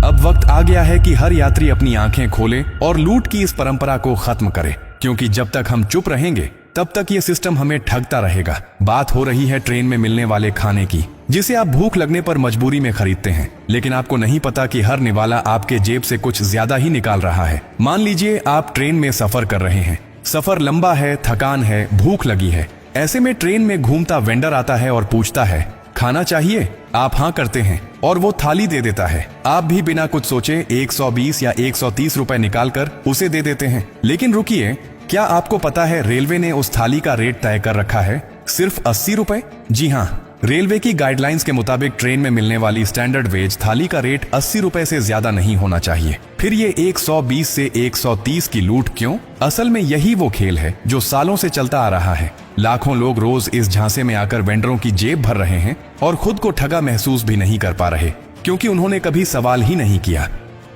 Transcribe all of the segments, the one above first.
अब वक्त आ गया है कि हर यात्री अपनी आंखें खोले और लूट की इस परंपरा को खत्म करे, क्योंकि जब तक हम चुप रहेंगे तब तक ये सिस्टम हमें ठगता रहेगा। बात हो रही है ट्रेन में मिलने वाले खाने की, जिसे आप भूख लगने पर मजबूरी में खरीदते हैं, लेकिन आपको नहीं पता कि हर निवाला आपके जेब से कुछ ज्यादा ही निकाल रहा है। मान लीजिए आप ट्रेन में सफर कर रहे हैं, सफर लंबा है, थकान है, भूख लगी है। ऐसे में ट्रेन में घूमता वेंडर आता है और पूछता है, खाना चाहिए? आप हाँ करते हैं और वो थाली दे देता है। आप भी बिना कुछ सोचे 120 या 130 रुपए निकालकर उसे दे देते हैं। लेकिन रुकिए, क्या आपको पता है रेलवे ने उस थाली का रेट तय कर रखा है सिर्फ 80 रुपए? जी हाँ, रेलवे की गाइडलाइंस के मुताबिक ट्रेन में मिलने वाली स्टैंडर्ड वेज थाली का रेट 80 रुपए से ज्यादा नहीं होना चाहिए। फिर ये 120 से 130 की लूट क्यों? असल में यही वो खेल है जो सालों से चलता आ रहा है। लाखों लोग रोज इस झांसे में आकर वेंडरों की जेब भर रहे हैं और खुद को ठगा महसूस भी नहीं कर पा रहे, क्योंकि उन्होंने कभी सवाल ही नहीं किया।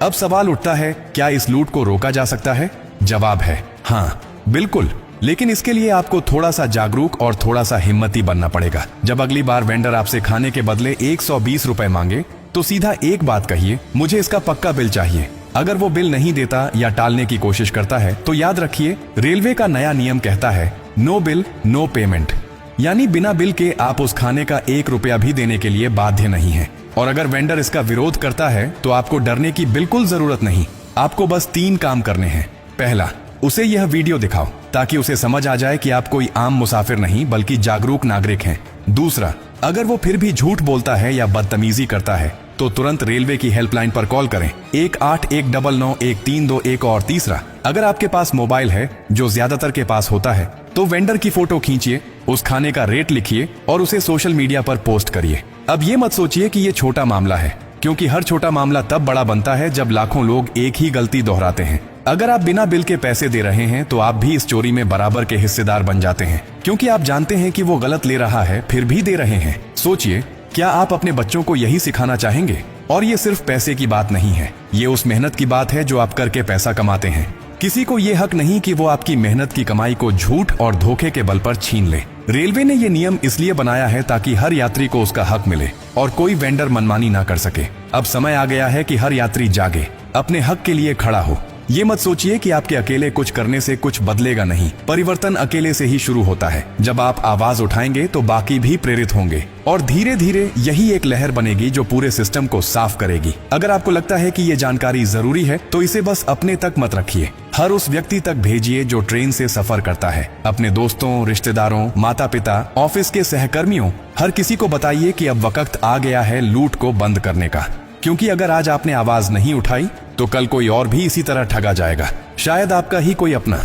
अब सवाल उठता है, क्या इस लूट को रोका जा सकता है? जवाब है हाँ, बिल्कुल। लेकिन इसके लिए आपको थोड़ा सा जागरूक और थोड़ा सा हिम्मती बनना पड़ेगा। जब अगली बार वेंडर आपसे खाने के बदले 120 रुपए मांगे तो सीधा एक बात कहिए, मुझे इसका पक्का बिल चाहिए। अगर वो बिल नहीं देता या टालने की कोशिश करता है तो याद रखिए, रेलवे का नया नियम कहता है नो बिल नो पेमेंट, यानी बिना बिल के आप उस खाने का 1 रुपया भी देने के लिए बाध्य नहीं है। और अगर वेंडर इसका विरोध करता है तो आपको डरने की बिल्कुल जरूरत नहीं। आपको बस 3 काम करने हैं। पहला, उसे यह वीडियो दिखाओ ताकि उसे समझ आ जाए कि आप कोई आम मुसाफिर नहीं बल्कि जागरूक नागरिक हैं। दूसरा, अगर वो फिर भी झूठ बोलता है या बदतमीजी करता है तो तुरंत रेलवे की हेल्पलाइन पर कॉल करें, 18199132। और तीसरा, अगर आपके पास मोबाइल है, जो ज्यादातर के पास होता है, तो वेंडर की फोटो खींचिए, उस खाने का रेट लिखिए और उसे सोशल मीडिया पर पोस्ट करिए। अब ये मत सोचिए कि ये छोटा मामला है, क्योंकि हर छोटा मामला तब बड़ा बनता है जब लाखों लोग एक ही गलती दोहराते हैं। अगर आप बिना बिल के पैसे दे रहे हैं तो आप भी इस चोरी में बराबर के हिस्सेदार बन जाते हैं, क्योंकि आप जानते हैं कि वो गलत ले रहा है फिर भी दे रहे हैं। सोचिए, क्या आप अपने बच्चों को यही सिखाना चाहेंगे? और ये सिर्फ पैसे की बात नहीं है, ये उस मेहनत की बात है जो आप करके पैसा कमाते हैं। किसी को ये हक नहीं कि वो आपकी मेहनत की कमाई को झूठ और धोखे के बल पर छीन ले। रेलवे ने ये नियम इसलिए बनाया है ताकि हर यात्री को उसका हक मिले और कोई वेंडर मनमानी ना कर सके। अब समय आ गया है कि हर यात्री जागे, अपने हक के लिए खड़ा हो। ये मत सोचिए कि आपके अकेले कुछ करने से कुछ बदलेगा नहीं। परिवर्तन अकेले से ही शुरू होता है। जब आप आवाज उठाएंगे तो बाकी भी प्रेरित होंगे और धीरे धीरे यही एक लहर बनेगी जो पूरे सिस्टम को साफ करेगी। अगर आपको लगता है कि ये जानकारी जरूरी है तो इसे बस अपने तक मत रखिए, हर उस व्यक्ति तक भेजिए जो ट्रेन से सफर करता है। अपने दोस्तों, रिश्तेदारों, माता पिता, ऑफिस के सहकर्मियों, हर किसी को बताइए कि अब वक्त आ गया है लूट को बंद करने का। क्योंकि अगर आज आपने आवाज नहीं उठाई तो कल कोई और भी इसी तरह ठगा जाएगा, शायद आपका ही कोई अपना।